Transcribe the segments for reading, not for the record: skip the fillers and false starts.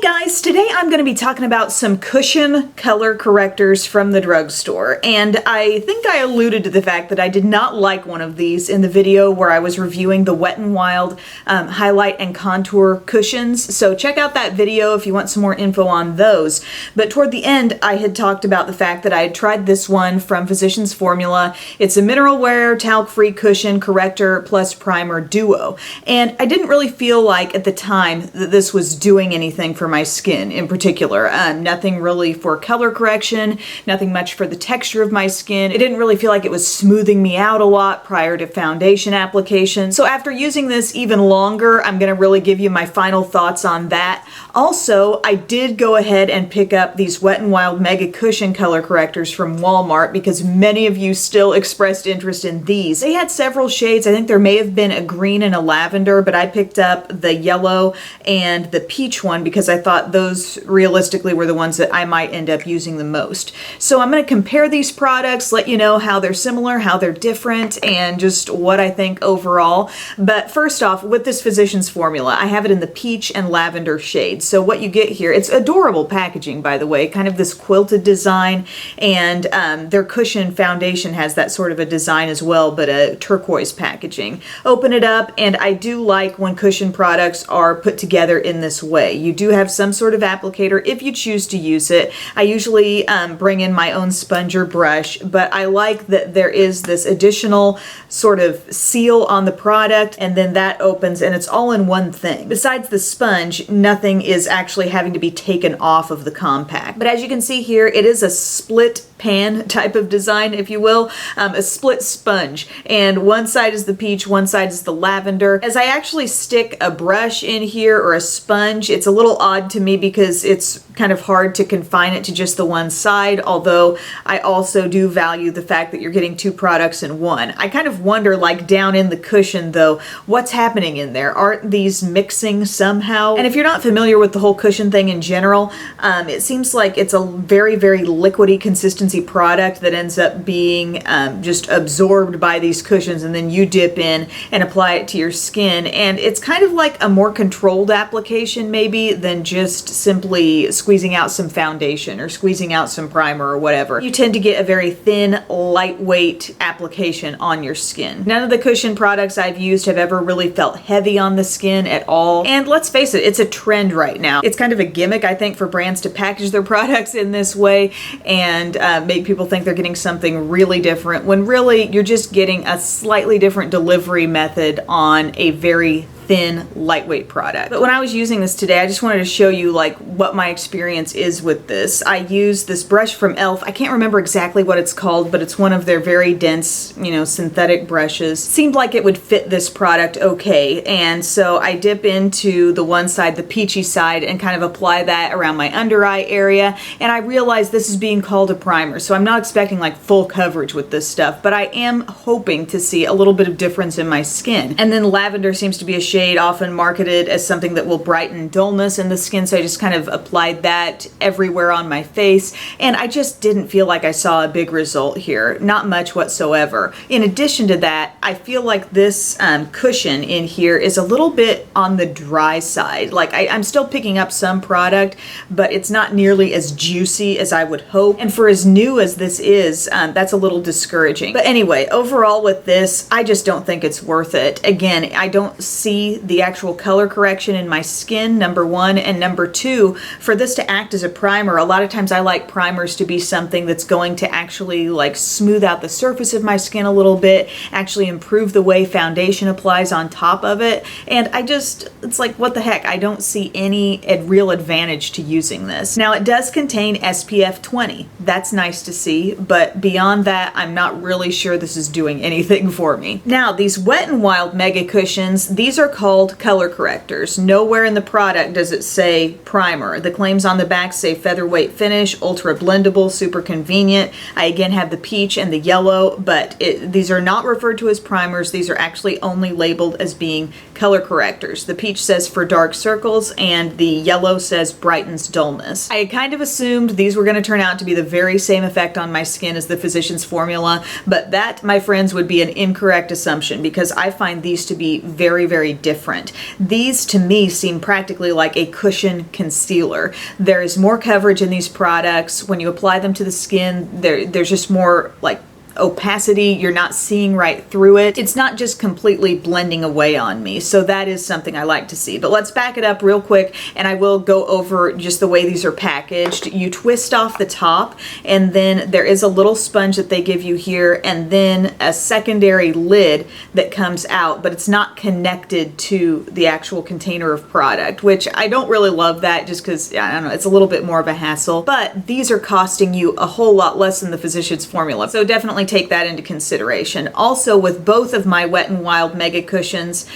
Guys, today I'm going to be talking about some cushion color correctors from the drugstore, and I think I alluded to the fact that I did not like one of these in the video where I was reviewing the Wet n Wild highlight and contour cushions, so check out that video if you want some more info on those. But toward the end I had talked about the fact that I had tried this one from Physicians Formula. It's a mineral wear talc-free cushion corrector plus primer duo, and I didn't really feel like at the time that this was doing anything for my skin in particular. Nothing really for color correction, nothing much for the texture of my skin. It didn't really feel like it was smoothing me out a lot prior to foundation application. So after using this even longer, I'm going to really give you my final thoughts on that. Also, I did go ahead and pick up these Wet n Wild MegaCushion color correctors from Walmart because many of you still expressed interest in these. They had several shades. I think there may have been a green and a lavender, but I picked up the yellow and the peach one because I thought those realistically were the ones that I might end up using the most. So I'm going to compare these products, let you know how they're similar, how they're different, and just what I think overall. But first off, with this Physicians Formula, I have it in the peach and lavender shade. So what you get here, it's adorable packaging, by the way, kind of this quilted design, and their cushion foundation has that sort of a design as well, but a turquoise packaging. Open it up, and I do like when cushion products are put together in this way. You do have some sort of applicator if you choose to use it. I usually bring in my own sponge or brush, but I like that there is this additional sort of seal on the product, and then that opens and it's all in one thing. Besides the sponge, nothing is actually having to be taken off of the compact. But as you can see here, it is a split pan type of design, if you will, a split sponge, and one side is the peach, one side is the lavender. As I actually stick a brush in here or a sponge, it's a little odd to me because it's kind of hard to confine it to just the one side, although I also do value the fact that you're getting two products in one. I kind of wonder, like down in the cushion though, what's happening in there? Aren't these mixing somehow? And if you're not familiar with the whole cushion thing in general, it seems like it's a very, very liquidy consistency product that ends up being just absorbed by these cushions, and then you dip in and apply it to your skin, and it's kind of like a more controlled application maybe than just simply squeezing out some foundation or squeezing out some primer or whatever. You tend to get a very thin, lightweight application on your skin. None of the cushion products I've used have ever really felt heavy on the skin at all, and let's face it, it's a trend right now. It's kind of a gimmick, I think, for brands to package their products in this way and make people think they're getting something really different when really you're just getting a slightly different delivery method on a very thin, lightweight product. But when I was using this today, I just wanted to show you like what my experience is with this. I used this brush from e.l.f. I can't remember exactly what it's called, but it's one of their very dense, synthetic brushes. Seemed like it would fit this product okay, and so I dip into the one side, the peachy side, and kind of apply that around my under eye area, and I realize this is being called a primer, so I'm not expecting like full coverage with this stuff, but I am hoping to see a little bit of difference in my skin. And then lavender seems to be a shade often marketed as something that will brighten dullness in the skin, so I just kind of applied that everywhere on my face, and I just didn't feel like I saw a big result here. Not much whatsoever. In addition to that, I feel like this cushion in here is a little bit on the dry side. Like I'm still picking up some product, but it's not nearly as juicy as I would hope, and for as new as this is, that's a little discouraging. But anyway, overall with this, I just don't think it's worth it. Again, I don't see the actual color correction in my skin, number one, and number two, for this to act as a primer, a lot of times I like primers to be something that's going to actually like smooth out the surface of my skin a little bit, actually improve the way foundation applies on top of it, and it's like, what the heck, I don't see any real advantage to using this. Now it does contain SPF 20, that's nice to see, but beyond that, I'm not really sure this is doing anything for me. Now these Wet n Wild MegaCushions, these are called color correctors. Nowhere in the product does it say primer. The claims on the back say featherweight finish, ultra blendable, super convenient. I again have the peach and the yellow, but these are not referred to as primers. These are actually only labeled as being color correctors. The peach says for dark circles and the yellow says brightens dullness. I kind of assumed these were going to turn out to be the very same effect on my skin as the Physicians Formula, but that, my friends, would be an incorrect assumption because I find these to be very, very different. These to me seem practically like a cushion concealer. There is more coverage in these products. When you apply them to the skin, there's just more like opacity. You're not seeing right through it. It's not just completely blending away on me. So that is something I like to see. But let's back it up real quick and I will go over just the way these are packaged. You twist off the top and then there is a little sponge that they give you here and then a secondary lid that comes out, but it's not connected to the actual container of product, which I don't really love that just because, I don't know, it's a little bit more of a hassle. But these are costing you a whole lot less than the Physicians Formula. So definitely take that into consideration. Also, with both of my Wet n Wild MegaCushions,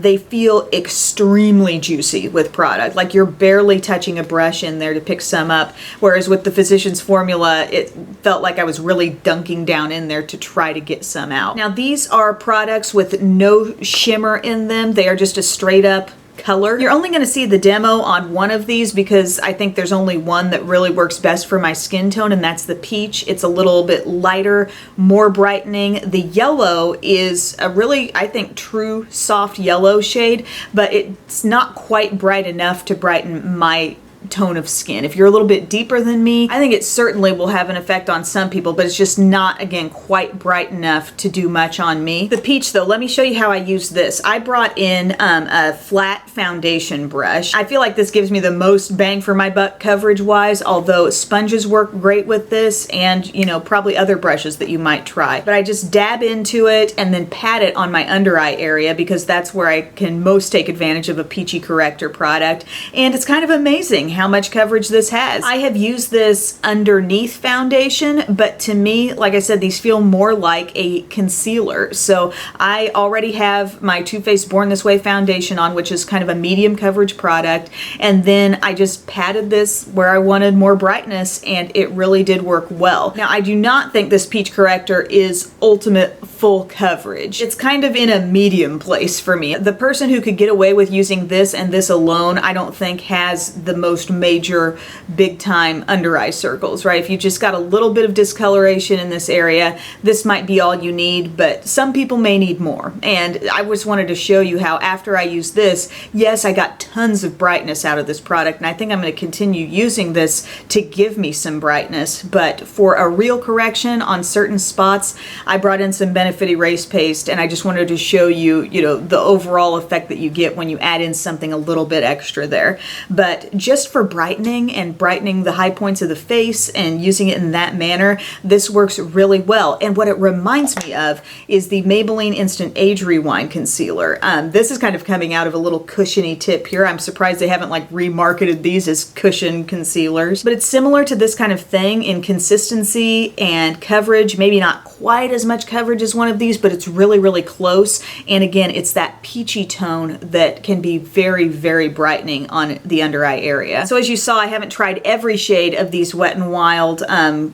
they feel extremely juicy with product. Like you're barely touching a brush in there to pick some up, whereas with the Physicians Formula, it felt like I was really dunking down in there to try to get some out. Now, these are products with no shimmer in them. They are just a straight up color. You're only going to see the demo on one of these because I think there's only one that really works best for my skin tone, and that's the peach. It's a little bit lighter, more brightening. The yellow is a really, I think, true soft yellow shade, but it's not quite bright enough to brighten my tone of skin. If you're a little bit deeper than me, I think it certainly will have an effect on some people, but it's just not, again, quite bright enough to do much on me. The peach though, let me show you how I use this. I brought in a flat foundation brush. I feel like this gives me the most bang for my buck coverage wise, although sponges work great with this and, you know, probably other brushes that you might try. But I just dab into it and then pat it on my under eye area because that's where I can most take advantage of a peachy corrector product. And it's kind of amazing how much coverage this has. I have used this underneath foundation, but to me, like I said, these feel more like a concealer. So I already have my Too Faced Born This Way foundation on, which is kind of a medium coverage product. And then I just patted this where I wanted more brightness and it really did work well. Now, I do not think this peach corrector is ultimate full coverage. It's kind of in a medium place for me. The person who could get away with using this and this alone, I don't think has the most major big time under eye circles, right? If you just got a little bit of discoloration in this area, this might be all you need, but some people may need more. And I just wanted to show you how after I use this, yes, I got tons of brightness out of this product, and I think I'm going to continue using this to give me some brightness, but for a real correction on certain spots, I brought in some Benefit Erase Paste, and I just wanted to show you, you know, the overall effect that you get when you add in something a little bit extra there. But just for brightening and brightening the high points of the face and using it in that manner, this works really well. And what it reminds me of is the Maybelline Instant Age Rewind Concealer. This is kind of coming out of a little cushiony tip here. I'm surprised they haven't like remarketed these as cushion concealers, but it's similar to this kind of thing in consistency and coverage. Maybe not quite as much coverage as one of these, but it's really, really close. And again, it's that peachy tone that can be very, very brightening on the under eye area. So as you saw, I haven't tried every shade of these Wet n Wild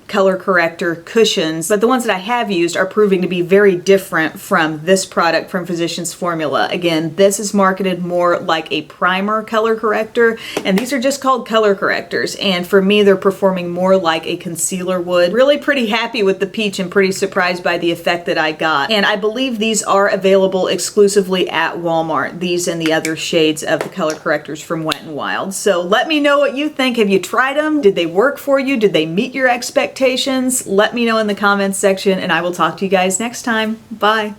color corrector cushions, but the ones that I have used are proving to be very different from this product from Physicians Formula. Again, this is marketed more like a primer color corrector, and these are just called color correctors. And for me, they're performing more like a concealer would. Really pretty happy with the peach and pretty surprised by the effect that I got. And I believe these are available exclusively at Walmart, these and the other shades of the color correctors from Wet n Wild. So let me know what you think. Have you tried them? Did they work for you? Did they meet your expectations? Let me know in the comments section and I will talk to you guys next time. Bye.